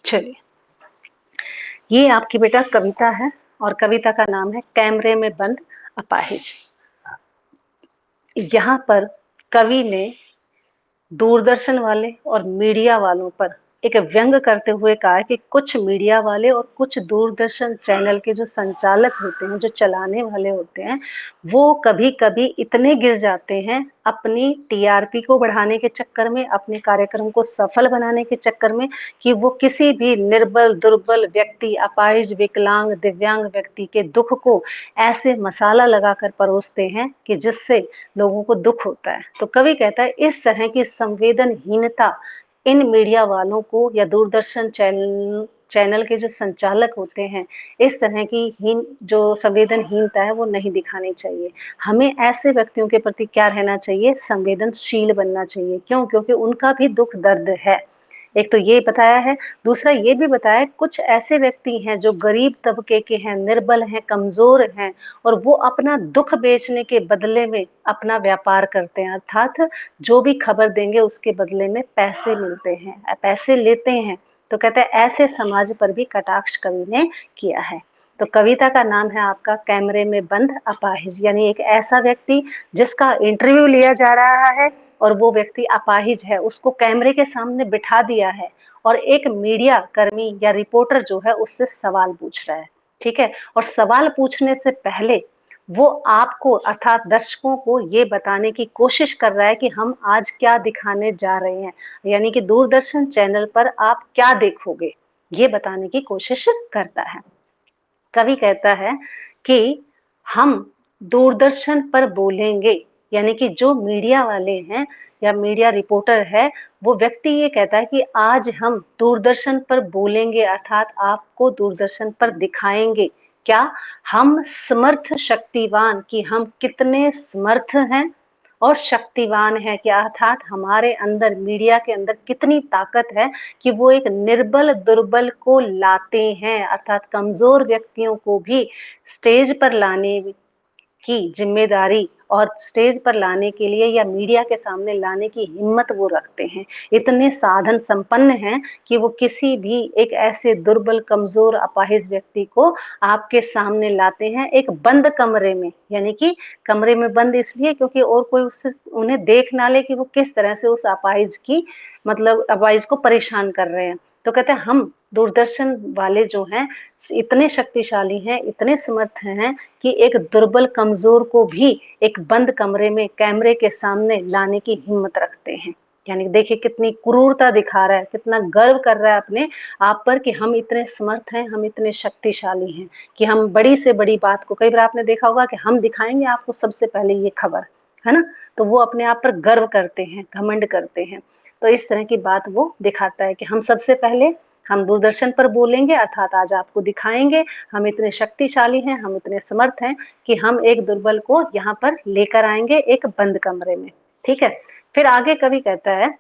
चलिए, ये आपकी बेटा कविता है और कविता का नाम है कैमरे में बंद अपाहिज। यहाँ पर कवि ने दूरदर्शन वाले और मीडिया वालों पर एक व्यंग करते हुए कहा कि कुछ मीडिया वाले और कुछ दूरदर्शन चैनल के जो संचालक होते हैं, जो चलाने वाले होते हैं, वो कभी कभी इतने गिर जाते हैं अपनी टीआरपी को बढ़ाने के चक्कर में, अपने कार्यक्रम को सफल बनाने के चक्कर में, कि वो किसी भी निर्बल दुर्बल व्यक्ति, अपाहिज, विकलांग, दिव्यांग व्यक्ति के दुख को ऐसे मसाला लगाकर परोसते हैं कि जिससे लोगों को दुख होता है। तो कवि कहता है इस तरह की संवेदनहीनता इन मीडिया वालों को या दूरदर्शन चैनल के जो संचालक होते हैं, इस तरह की जो संवेदनहीनता है वो नहीं दिखानी चाहिए। हमें ऐसे व्यक्तियों के प्रति क्या रहना चाहिए? संवेदनशील बनना चाहिए। क्यों? क्योंकि उनका भी दुख दर्द है। एक तो ये बताया है, दूसरा ये भी बताया कुछ ऐसे व्यक्ति हैं जो गरीब तबके के हैं, निर्बल हैं, कमजोर हैं, और वो अपना दुख बेचने के बदले में अपना व्यापार करते हैं, अर्थात जो भी खबर देंगे उसके बदले में पैसे मिलते हैं, पैसे लेते हैं। तो कहते हैं ऐसे समाज पर भी कटाक्ष कवि ने किया है। तो कविता का नाम है आपका कैमरे में बंद अपाहिज, यानी एक ऐसा व्यक्ति जिसका इंटरव्यू लिया जा रहा है और वो व्यक्ति अपाहिज है, उसको कैमरे के सामने बिठा दिया है और एक मीडिया कर्मी या रिपोर्टर जो है उससे सवाल पूछ रहा है। ठीक है, और सवाल पूछने से पहले वो आपको अर्थात दर्शकों को ये बताने की कोशिश कर रहा है कि हम आज क्या दिखाने जा रहे हैं, यानी कि दूरदर्शन चैनल पर आप क्या देखोगे, ये बताने की कोशिश करता है। कवि कहता है कि हम दूरदर्शन पर बोलेंगे, यानी कि जो मीडिया वाले हैं या मीडिया रिपोर्टर है, वो व्यक्ति ये कहता है कि आज हम दूरदर्शन पर बोलेंगे, अर्थात आपको दूरदर्शन पर दिखाएंगे क्या? हम समर्थ शक्तिवान, कि हम कितने समर्थ हैं और शक्तिवान है, कि अर्थात हमारे अंदर, मीडिया के अंदर कितनी ताकत है कि वो एक निर्बल दुर्बल को लाते हैं, अर्थात कमजोर व्यक्तियों को भी स्टेज पर लाने की जिम्मेदारी और स्टेज पर लाने के लिए या मीडिया के सामने लाने की हिम्मत वो रखते हैं। इतने साधन संपन्न हैं कि वो किसी भी एक ऐसे दुर्बल, कमजोर, अपाहिज व्यक्ति को आपके सामने लाते हैं एक बंद कमरे में, यानी कि कमरे में बंद इसलिए क्योंकि और कोई उससे उन्हें देख ना ले कि वो किस तरह से उस अपाहिज की, मतलब अपाहिज को परेशान कर रहे हैं। तो कहते हैं हम दूरदर्शन वाले जो हैं इतने शक्तिशाली हैं, इतने समर्थ हैं कि एक दुर्बल, कमजोर को भी एक बंद कमरे में कैमरे के सामने लाने की हिम्मत रखते हैं। यानी देखिए कितनी क्रूरता दिखा रहा है, कितना गर्व कर रहा है अपने आप पर कि हम इतने समर्थ हैं, हम इतने शक्तिशाली हैं कि हम बड़ी से बड़ी बात को, कई बार आपने देखा होगा कि हम दिखाएंगे आपको सबसे पहले ये खबर, है ना? तो वो अपने आप पर गर्व करते हैं, घमंड करते हैं। तो इस तरह की बात वो दिखाता है कि हम सबसे पहले हम दूरदर्शन पर बोलेंगे, अर्थात आज आपको दिखाएंगे हम इतने शक्तिशाली हैं, हम इतने समर्थ हैं कि हम एक दुर्बल को यहाँ पर लेकर आएंगे एक बंद कमरे में। ठीक है, फिर आगे कवि कहता है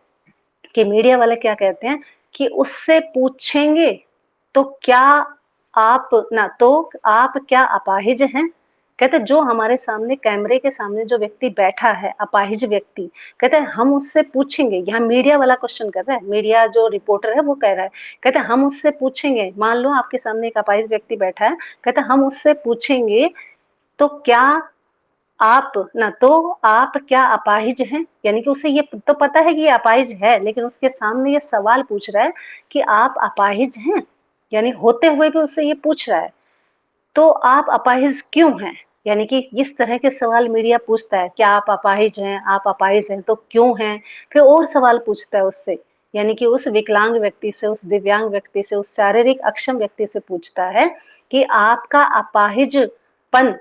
कि मीडिया वाले क्या कहते हैं कि उससे पूछेंगे तो क्या आप ना, तो आप क्या अपाहिज हैं? कहते जो हमारे सामने कैमरे के सामने जो व्यक्ति बैठा है, अपाहिज व्यक्ति, कहते हैं हम उससे पूछेंगे, यहाँ मीडिया वाला क्वेश्चन कर रहा है, मीडिया जो रिपोर्टर है वो कह रहा है, कहते हम उससे पूछेंगे, मान लो आपके सामने एक अपाहिज व्यक्ति बैठा है, कहते हम उससे पूछेंगे तो क्या आप ना, तो आप क्या अपाहिज हैं? यानी कि उसे ये तो पता है कि ये अपाहिज है, लेकिन उसके सामने ये सवाल पूछ रहा है कि आप अपाहिज हैं, यानी होते हुए भी उससे ये पूछ रहा है तो आप अपाहिज क्यों हैं? यानी कि इस तरह के सवाल मीडिया पूछता है, क्या आप अपाहिज हैं? आप अपाहिज हैं तो क्यों हैं? फिर और सवाल पूछता है उससे, यानी कि उस विकलांग व्यक्ति से, उस दिव्यांग व्यक्ति से, उस शारीरिक अक्षम व्यक्ति से पूछता है कि आपका अपाहिजपन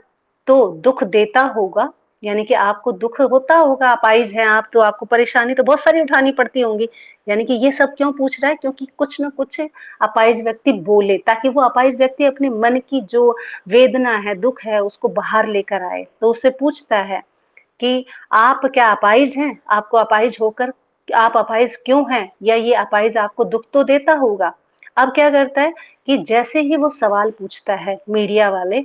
तो दुख देता होगा, यानी कि आपको दुख होता होगा, अपाहिज हैं आप तो आपको परेशानी तो बहुत सारी उठानी पड़ती होंगी। यानी कि ये सब क्यों पूछ रहा है? क्योंकि कुछ ना कुछ अपाहिज व्यक्ति बोले, ताकि वो अपाहिज व्यक्ति अपने मन की जो वेदना है, दुख है, उसको बाहर लेकर आए। तो उससे पूछता है कि आप क्या अपाहिज हैं? आपको अपाहिज होकर आप अपाहिज क्यों हैं? या ये अपाहिज आपको दुख तो देता होगा। अब क्या करता है कि जैसे ही वो सवाल पूछता है, मीडिया वाले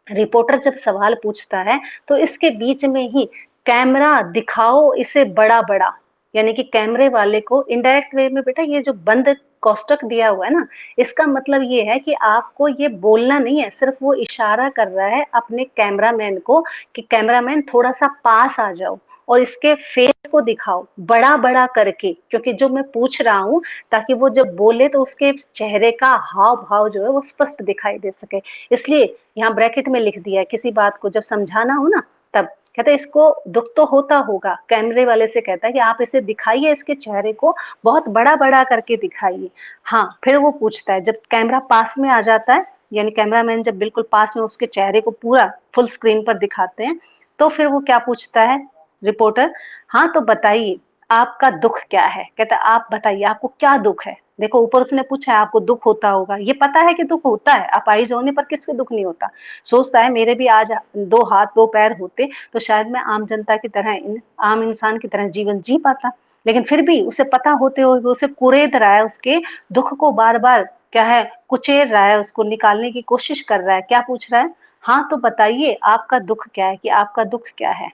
रिपोर्टर जब सवाल पूछता है तो इसके बीच में ही कैमरा दिखाओ इसे बड़ा बड़ा, यानी कि कैमरे वाले को इनडायरेक्ट वे में बेटा ये जो बंद कोष्टक दिया हुआ है ना, इसका मतलब ये है कि आपको ये बोलना नहीं है, सिर्फ वो इशारा कर रहा है अपने कैमरामैन को कि कैमरामैन थोड़ा सा पास आ जाओ और इसके फेस को दिखाओ बड़ा बड़ा करके, क्योंकि जो मैं पूछ रहा हूँ ताकि वो जब बोले तो उसके चेहरे का हाव भाव जो है वो स्पष्ट दिखाई दे सके। इसलिए यहाँ ब्रैकेट में लिख दिया है, किसी बात को जब समझाना हो ना तब कहते हैं इसको दुख तो होता होगा, कैमरे वाले से कहता है कि आप इसे दिखाइए, इसके चेहरे को बहुत बड़ा बड़ा करके दिखाइए। हाँ, फिर वो पूछता है, जब कैमरा पास में आ जाता है, यानी कैमरामैन जब बिल्कुल पास में उसके चेहरे को पूरा फुल स्क्रीन पर दिखाते हैं, तो फिर वो क्या पूछता है रिपोर्टर, हाँ तो बताइए आपका दुख क्या है। कहता है आप बताइए आपको क्या दुख है। देखो ऊपर उसने पूछा है आपको दुख होता होगा, ये पता है कि दुख होता है, अपाहिज होने पर किसको दुख नहीं होता। सोचता है मेरे भी आज 2 हाथ 2 पैर होते तो शायद मैं आम जनता की तरह, आम इंसान की तरह जीवन जी पाता। लेकिन फिर भी उसे पता होते हुए उसे कुरेद रहा है, उसके दुख को बार बार क्या है कुचेर रहा है, उसको निकालने की कोशिश कर रहा है। क्या पूछ रहा है, हाँ तो बताइए आपका दुख क्या है, कि आपका दुख क्या है,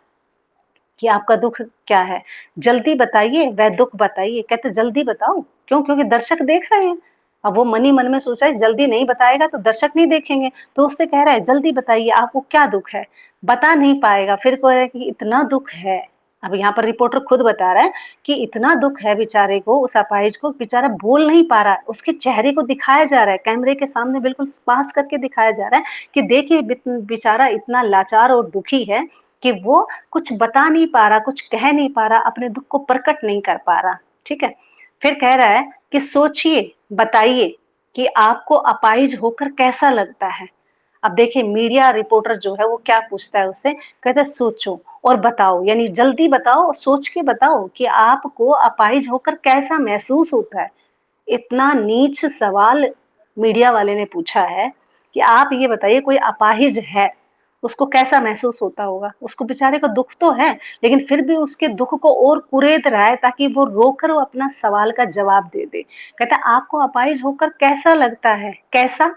कि आपका दुख क्या है, जल्दी बताइए वह दुख बताइए। कहते जल्दी बताओ, क्यों, क्योंकि दर्शक देख रहे हैं। अब वो मन ही मन में सोच रहा है जल्दी नहीं बताएगा तो दर्शक नहीं देखेंगे, तो उससे कह रहा है जल्दी बताइए आपको क्या दुख है। बता नहीं पाएगा, फिर कह रहा है कि इतना दुख है। अब यहाँ पर रिपोर्टर खुद बता रहा है कि इतना दुख है बेचारे को, उस अपाहिज को, बेचारा बोल नहीं पा रहा है, उसके चेहरे को दिखाया जा रहा है कैमरे के सामने, बिल्कुल पास करके दिखाया जा रहा है कि देखिए बेचारा इतना लाचार और दुखी है कि वो कुछ बता नहीं पा रहा, कुछ कह नहीं पा रहा, अपने दुख को प्रकट नहीं कर पा रहा। ठीक है, फिर कह रहा है कि सोचिए बताइए कि आपको अपाहिज होकर कैसा लगता है। अब देखिए मीडिया रिपोर्टर जो है वो क्या पूछता है उससे, कहता है सोचो और बताओ, यानी जल्दी बताओ, सोच के बताओ कि आपको अपाहिज होकर कैसा महसूस होता है। इतना नीच सवाल मीडिया वाले ने पूछा है कि आप ये बताइए कोई अपाहिज है उसको कैसा महसूस होता होगा। उसको बेचारे को दुख तो है, लेकिन फिर भी उसके दुख को और कुरेद रहा है ताकि वो रोकर वो अपना सवाल का जवाब दे दे। कहता है आपको अपाहिज होकर कैसा लगता है, कैसा,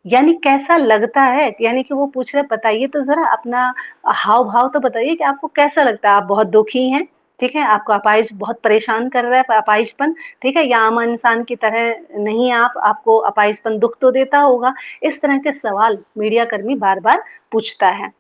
यानी कैसा लगता है, यानी कि वो पूछ रहे बताइए तो जरा अपना हाव भाव तो बताइए कि आपको कैसा लगता है। आप बहुत दुखी हैं, ठीक है, आपको अपाहिज बहुत परेशान कर रहा है अपाहिजपन, ठीक है, या आम इंसान की तरह नहीं, आपको अपाहिजपन दुख तो देता होगा। इस तरह के सवाल मीडिया कर्मी बार बार पूछता है।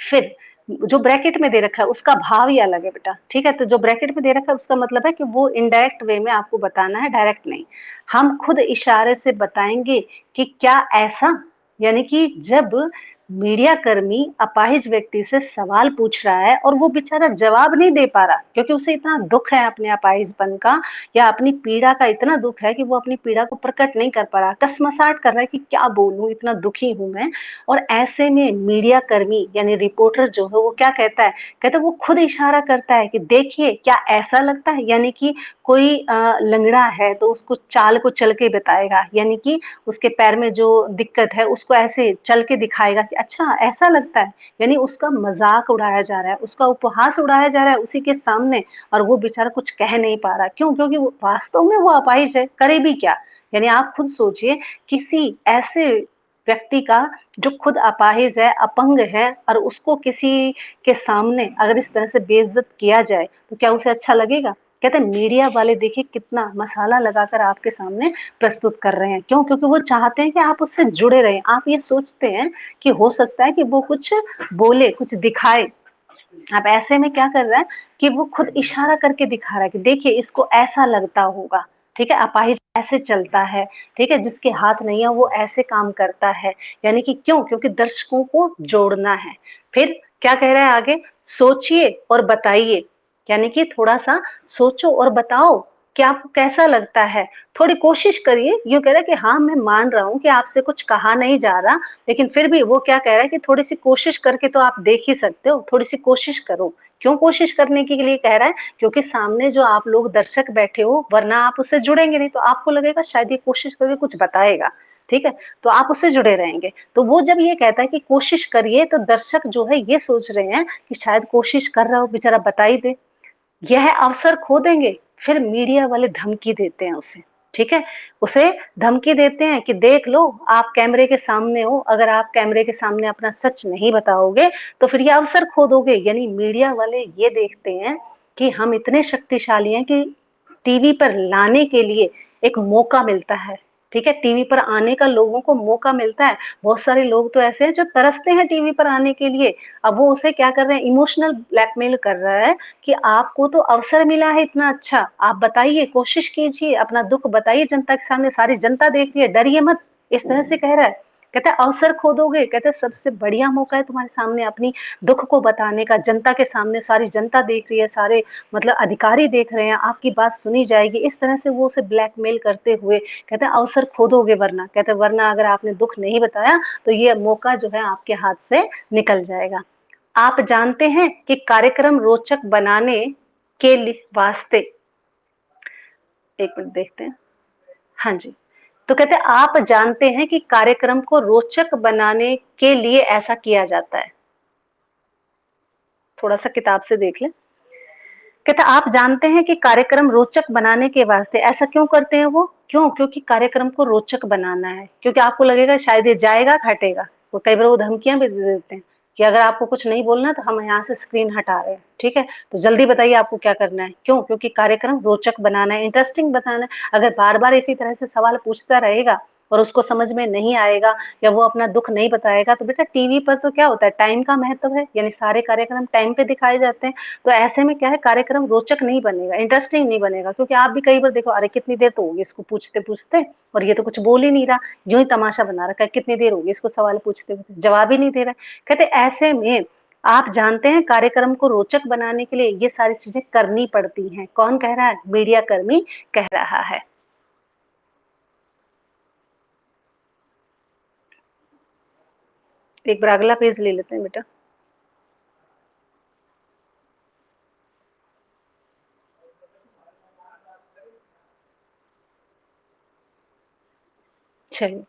फिर जो ब्रैकेट में दे रखा है उसका भाव ही अलग है बेटा, ठीक है, तो जो ब्रैकेट में दे रखा है उसका मतलब है कि वो इनडायरेक्ट वे में आपको बताना है, डायरेक्ट नहीं। हम खुद इशारे से बताएंगे कि क्या ऐसा, यानी कि जब मीडिया कर्मी अपाहिज व्यक्ति से सवाल पूछ रहा है और वो बेचारा जवाब नहीं दे पा रहा क्योंकि उसे इतना दुख है अपने अपाहिजपन का, या अपनी पीड़ा का इतना दुख है कि वो अपनी पीड़ा को प्रकट नहीं कर पा रहा, कसमसाहट कर रहा है कि क्या बोलूं, इतना दुखी हूं मैं। और ऐसे में मीडिया कर्मी यानी रिपोर्टर जो है वो क्या कहता है, कहता है वो खुद इशारा करता है कि देखिए क्या ऐसा लगता है, यानी कि कोई लंगड़ा है तो उसको चाल को चल के बताएगा, यानी कि उसके पैर में जो दिक्कत है उसको ऐसे चल के दिखाएगा कि अच्छा ऐसा लगता है, यानी उसका मजाक उड़ाया जा रहा है, उसका उपहास उड़ाया जा रहा है उसी के सामने। और वो बेचारा कुछ कह नहीं पा रहा, क्यों, क्योंकि वो वास्तव में वो अपाहिज है, करे भी क्या। यानी आप खुद सोचिए किसी ऐसे व्यक्ति का जो खुद अपाहिज है, अपंग है, और उसको किसी के सामने अगर इस तरह से बेइज्जत किया जाए तो क्या उसे अच्छा लगेगा। कहते हैं मीडिया वाले देखिए कितना मसाला लगाकर आपके सामने प्रस्तुत कर रहे हैं, क्यों, क्योंकि वो चाहते हैं कि आप उससे जुड़े रहें। आप ये सोचते हैं कि हो सकता है कि वो कुछ बोले, कुछ दिखाए। अब ऐसे में क्या कर रहा है कि वो खुद इशारा करके दिखा रहा है कि देखिए इसको ऐसा लगता होगा, ठीक है, अपाहिज ऐसे चलता है, ठीक है, जिसके हाथ नहीं है वो ऐसे काम करता है। यानी कि क्यों, क्योंकि दर्शकों को जोड़ना है। फिर क्या कह रहा है आगे, सोचिए और बताइए, यानी कि थोड़ा सा सोचो और बताओ कि आपको कैसा लगता है, थोड़ी कोशिश करिए। यूं कह रहा है कि हाँ मैं मान रहा हूँ कि आपसे कुछ कहा नहीं जा रहा, लेकिन फिर भी वो क्या कह रहा है कि थोड़ी सी कोशिश करके तो आप देख ही सकते हो, थोड़ी सी कोशिश करो। क्यों कोशिश करने के लिए कह रहा है, क्योंकि सामने जो आप लोग दर्शक बैठे हो, वरना आप उससे जुड़ेंगे नहीं, तो आपको लगेगा शायद ये कोशिश करके कुछ बताएगा, ठीक है, तो आप उससे जुड़े रहेंगे। तो वो जब ये कहता है कि कोशिश करिए तो दर्शक जो है ये सोच रहे हैं कि शायद कोशिश कर रहा हो बेचारा बता ही दे, यह अवसर खो देंगे। फिर मीडिया वाले धमकी देते हैं उसे, ठीक है, उसे धमकी देते हैं कि देख लो आप कैमरे के सामने हो, अगर आप कैमरे के सामने अपना सच नहीं बताओगे तो फिर ये अवसर खो दोगे। यानी मीडिया वाले ये देखते हैं कि हम इतने शक्तिशाली हैं कि टीवी पर लाने के लिए एक मौका मिलता है, ठीक है? टीवी पर आने का लोगों को मौका मिलता है। बहुत सारे लोग तो ऐसे हैं जो तरसते हैं टीवी पर आने के लिए। अब वो उसे क्या कर रहे हैं, इमोशनल ब्लैकमेल कर रहा है कि आपको तो अवसर मिला है इतना अच्छा, आप बताइए, कोशिश कीजिए, अपना दुःख बताइए जनता के सामने, सारी जनता देख रही है, डरिए मत, इस तरह से कह रहा है। कहता है अवसर खो दोगे, कहता है सबसे बढ़िया मौका है तुम्हारे सामने अपनी दुःख को बताने का, जनता के सामने, सारी जनता देख रही है, सारे मतलब अधिकारी देख रहे हैं, आपकी बात सुनी जाएगी। इस तरह से वो उसे ब्लैकमेल करते हुए कहते हैं अवसर खो दोगे वरना, कहते हैं वरना अगर आपने दुःख नहीं बताया तो ये मौका जो है आपके हाथ से निकल जाएगा। आप जानते हैं कि कार्यक्रम रोचक बनाने के वास्ते, एक मिनट देखते हैं, हाँ जी, तो कहते हैं आप जानते हैं कि कार्यक्रम को रोचक बनाने के लिए ऐसा किया जाता है। थोड़ा सा किताब से देख लें। कहते आप जानते हैं कि कार्यक्रम रोचक बनाने के वास्ते ऐसा क्यों करते हैं वो? क्यों? क्योंकि कार्यक्रम को रोचक बनाना है, क्योंकि आपको लगेगा शायद ये जाएगा, हटेगा। वो कई बार वो धमकियां भी दे देते हैं कि अगर आपको कुछ नहीं बोलना तो हम यहाँ से स्क्रीन हटा रहे हैं, ठीक है? तो जल्दी बताइए आपको क्या करना है। क्यों? क्योंकि कार्यक्रम रोचक बनाना है, इंटरेस्टिंग बनाना है। अगर बार बार इसी तरह से सवाल पूछता रहेगा और उसको समझ में नहीं आएगा या वो अपना दुख नहीं बताएगा, तो बेटा टीवी पर तो क्या होता है, टाइम का महत्व है, यानी सारे कार्यक्रम टाइम पे दिखाए जाते हैं। तो ऐसे में क्या है, कार्यक्रम रोचक नहीं बनेगा, इंटरेस्टिंग नहीं बनेगा, क्योंकि आप भी कई बार देखो, अरे कितनी देर तो होगी इसको पूछते पूछते और ये तो कुछ बोल ही नहीं रहा, यूं ही तमाशा बना रखा है, कितनी देर होगी इसको सवाल पूछते पूछते, जवाब ही नहीं दे रहा है। कहते ऐसे में आप जानते हैं कार्यक्रम को रोचक बनाने के लिए ये सारी चीजें करनी पड़ती हैं। कौन कह रहा है? मीडिया कर्मी कह रहा है। एक बार अगला पेज ले लेते हैं बेटा। चलिए,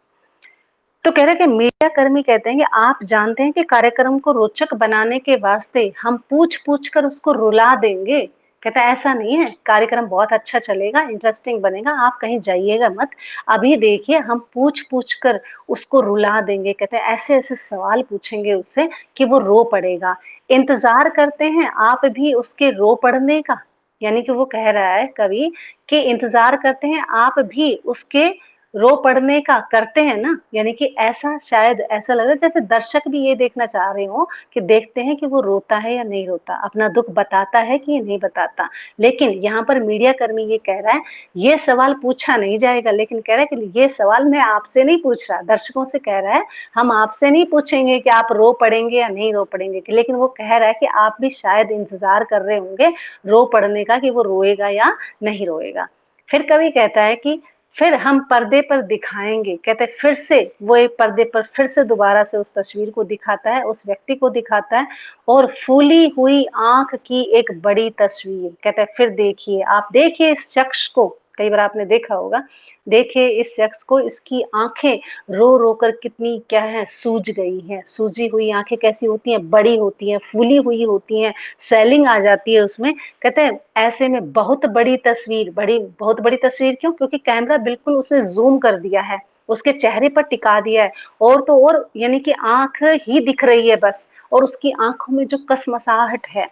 तो कह रहे हैं कि मीडिया कर्मी कहते हैं कि आप जानते हैं कि कार्यक्रम को रोचक बनाने के वास्ते हम पूछ पूछ कर उसको रुला देंगे। कहता है ऐसा नहीं है, कार्यक्रम बहुत अच्छा चलेगा, इंटरेस्टिंग बनेगा, आप कहीं जाइएगा मत, अभी देखिए हम पूछ पूछ कर उसको रुला देंगे। कहते हैं ऐसे ऐसे सवाल पूछेंगे उससे कि वो रो पड़ेगा। इंतजार करते हैं आप भी उसके रो पड़ने का, यानी कि वो कह रहा है कवि कि इंतजार करते हैं आप भी उसके रो पड़ने का, करते हैं ना, यानी कि ऐसा शायद ऐसा लग रहा है जैसे दर्शक भी ये देखना चाह रहे हो कि देखते हैं कि वो रोता है या नहीं रोता, अपना दुख बताता है कि नहीं बताता। लेकिन यहाँ पर मीडिया कर्मी ये कह रहा है ये सवाल पूछा नहीं जाएगा, लेकिन कह रहा है कि ये सवाल मैं आपसे नहीं पूछ रहा, दर्शकों से कह रहा है, हम आपसे नहीं पूछेंगे कि आप रो पड़ेंगे या नहीं रो पड़ेंगे, लेकिन वो कह रहा है कि आप भी शायद इंतजार कर रहे होंगे रो पड़ने का कि वो रोएगा या नहीं रोएगा। फिर कवि कहता है कि फिर हम पर्दे पर दिखाएंगे, कहते फिर से वो एक पर्दे पर फिर से दोबारा से उस तस्वीर को दिखाता है, उस व्यक्ति को दिखाता है और फूली हुई आंख की एक बड़ी तस्वीर। कहते हैं फिर देखिए, आप देखिए इस शख्स को, कई बार आपने देखा होगा, देखिए इस शख्स को, इसकी आंखें रो रो कर कितनी क्या है, सूज गई हैं। सूजी हुई आंखें कैसी होती हैं? बड़ी होती हैं, फूली हुई होती हैं, स्वेलिंग आ जाती है उसमें। कहते हैं ऐसे में बहुत बड़ी तस्वीर, बड़ी बहुत बड़ी तस्वीर क्यों? क्योंकि कैमरा बिल्कुल उसे जूम कर दिया है, उसके चेहरे पर टिका दिया है, और तो और यानी कि आंख ही दिख रही है बस, और उसकी आंखों में जो कसमसाहट है,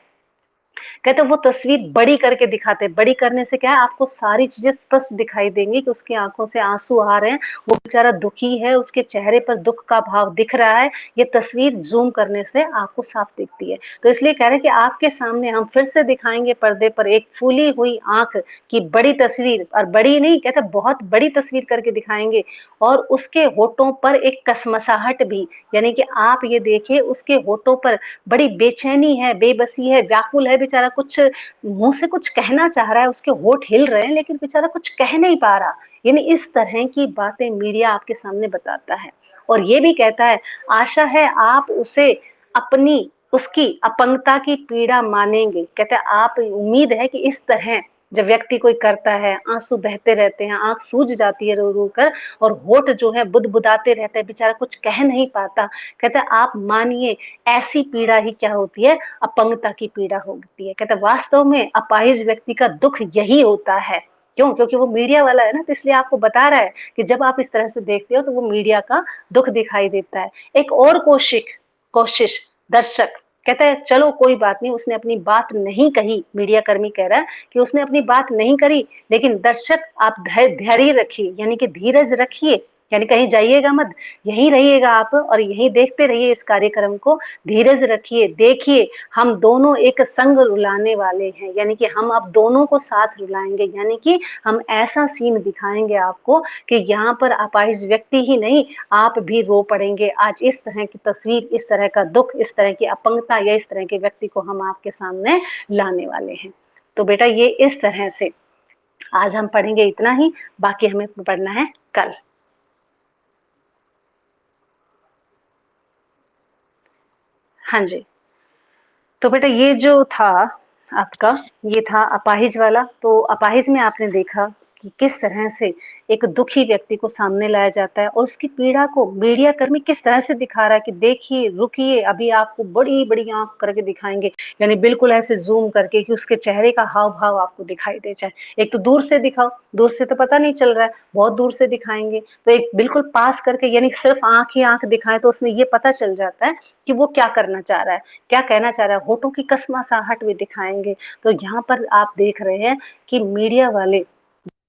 कहते वो तस्वीर बड़ी करके दिखाते हैं। बड़ी करने से क्या है, आपको सारी चीजें स्पष्ट दिखाई देंगी कि उसकी आंखों से आंसू आ रहे हैं, वो बेचारा दुखी है, उसके चेहरे पर दुख का भाव दिख रहा है। ये तस्वीर जूम करने से आपको साफ दिखती है। तो इसलिए कह रहे हैं कि आपके सामने हम फिर से दिखाएंगे पर्दे पर एक फूली हुई आंख की बड़ी तस्वीर, और बड़ी नहीं, कहते बहुत बड़ी तस्वीर करके दिखाएंगे, और उसके होठों पर एक कसमसाहट भी, यानी कि आप ये देखिए उसके होठों पर बड़ी बेचैनी है, बेबसी है, व्याकुल है बेचारा, कुछ मुंह से कुछ कहना चाह रहा है, उसके होठ हिल रहे हैं लेकिन बेचारा कुछ कह नहीं पा रहा। यानी इस तरह की बातें मीडिया आपके सामने बताता है, और ये भी कहता है आशा है आप उसे अपनी उसकी अपंगता की पीड़ा मानेंगे। कहते हैं आप, उम्मीद है कि इस तरह जब व्यक्ति कोई करता है, आंसू बहते रहते हैं, आंख सूज जाती है रो रो कर, और होठ जो है बुदबुदाते रहते हैं, बेचारा कुछ कह नहीं पाता। कहते हैं आप मानिए ऐसी पीड़ा ही क्या होती है, अपंगता की पीड़ा होती है। कहते वास्तव में अपाहिज व्यक्ति का दुख यही होता है। क्यों? क्योंकि वो मीडिया वाला है ना, तो इसलिए आपको बता रहा है कि जब आप इस तरह से देखते हो तो वो मीडिया का दुख दिखाई देता है। एक और कोशिश कोशिश दर्शक कहता है चलो कोई बात नहीं, उसने अपनी बात नहीं कही, मीडिया कर्मी कह रहा है कि उसने अपनी बात नहीं करी, लेकिन दर्शक आप धैर्य रखिए, यानी कि धीरज रखिए, यानी कहीं जाइएगा मत, यहीं रहिएगा आप और यहीं देखते रहिए इस कार्यक्रम को, धीरज रखिए, देखिए हम दोनों एक संग रुलाने वाले हैं, यानी कि हम अब दोनों को साथ रुलाएंगे, यानी कि हम ऐसा सीन दिखाएंगे आपको कि यहाँ पर अपाहिज व्यक्ति ही नहीं, आप भी रो पड़ेंगे। आज इस तरह की तस्वीर, इस तरह का दुख, इस तरह की अपंगता या इस तरह के व्यक्ति को हम आपके सामने लाने वाले हैं। तो बेटा ये इस तरह से आज हम पढ़ेंगे इतना ही, बाकी हमें पढ़ना है कल। हाँ जी, तो बेटा ये जो था आपका, ये था अपाहिज वाला। तो अपाहिज में आपने देखा कि किस तरह से एक दुखी व्यक्ति को सामने लाया जाता है और उसकी पीड़ा को मीडिया कर्मी किस तरह से दिखा रहा है कि देखिए, रुकिए, अभी आपको बड़ी बड़ी आंख करके दिखाएंगे, यानी बिल्कुल ऐसे जूम करके कि उसके चेहरे का हाव भाव आपको दिखाई दे जाए। एक तो दूर से दिखाओ, दूर से तो पता नहीं चल रहा है, बहुत दूर से दिखाएंगे, तो एक बिल्कुल पास करके, यानी सिर्फ आंख ही आंख दिखाए तो उसमें ये पता चल जाता है कि वो क्या करना चाह रहा है, क्या कहना चाह रहा है, होठों की कसमासाहट भी दिखाएंगे। तो यहाँ पर आप देख रहे हैं कि मीडिया वाले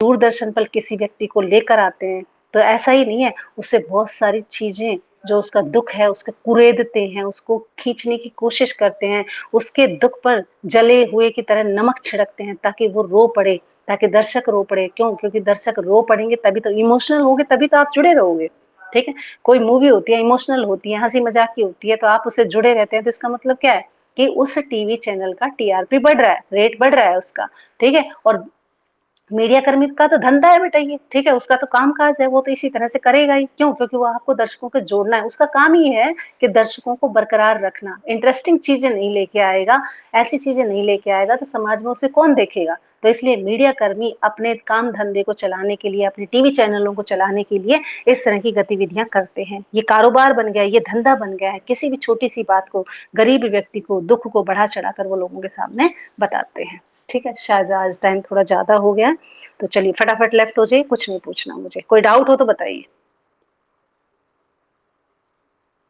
दूरदर्शन पर किसी व्यक्ति को लेकर आते हैं तो ऐसा ही नहीं है, उससे बहुत सारी चीजें, जो उसका दुख है उसके कुरेदते हैं, उसको खींचने की कोशिश करते हैं, उसके दुख पर जले हुए की तरह नमक छिड़कते हैं ताकि वो रो पड़े, ताकि दर्शक रो पड़े। क्यों? क्योंकि दर्शक रो पड़ेंगे तभी तो, इमोशनल होगे तभी तो आप जुड़े रहोगे। ठीक है, कोई मूवी होती है इमोशनल होती है, हंसी मजाक की होती है, तो आप उससे जुड़े रहते हैं, तो इसका मतलब क्या है कि उस टीवी चैनल का टीआरपी बढ़ रहा है, रेट बढ़ रहा है उसका। ठीक है, और मीडिया कर्मी का तो धंधा है बेटा ये, ठीक है, उसका तो काम काज है, वो तो इसी तरह से करेगा ही। क्यों? क्योंकि वो आपको दर्शकों को जोड़ना है, उसका काम ही है कि दर्शकों को बरकरार रखना, इंटरेस्टिंग चीजें नहीं लेके आएगा, ऐसी चीजें नहीं लेके आएगा तो समाज में उसे कौन देखेगा। तो इसलिए मीडिया कर्मी अपने काम धंधे को चलाने के लिए, अपने टीवी चैनलों को चलाने के लिए इस तरह की गतिविधियां करते हैं। ये कारोबार बन गया है, ये धंधा बन गया है, किसी भी छोटी सी बात को, गरीब व्यक्ति को, दुख को बढ़ा चढ़ाकर वो लोगों के सामने बताते हैं। ठीक है, शायद आज टाइम थोड़ा ज्यादा हो गया, तो चलिए फटाफट लेफ्ट हो जाइए, कुछ नहीं पूछना मुझे, कोई डाउट हो तो बताइए।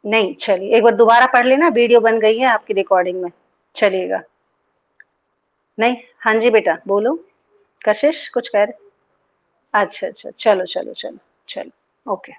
नहीं, चलिए एक बार दोबारा पढ़ लेना, वीडियो बन गई है आपकी रिकॉर्डिंग में, चलिएगा। नहीं, हाँ जी बेटा बोलो, कशिश कुछ कह रहे? अच्छा अच्छा, चलो चलो चलो, चलो ओके।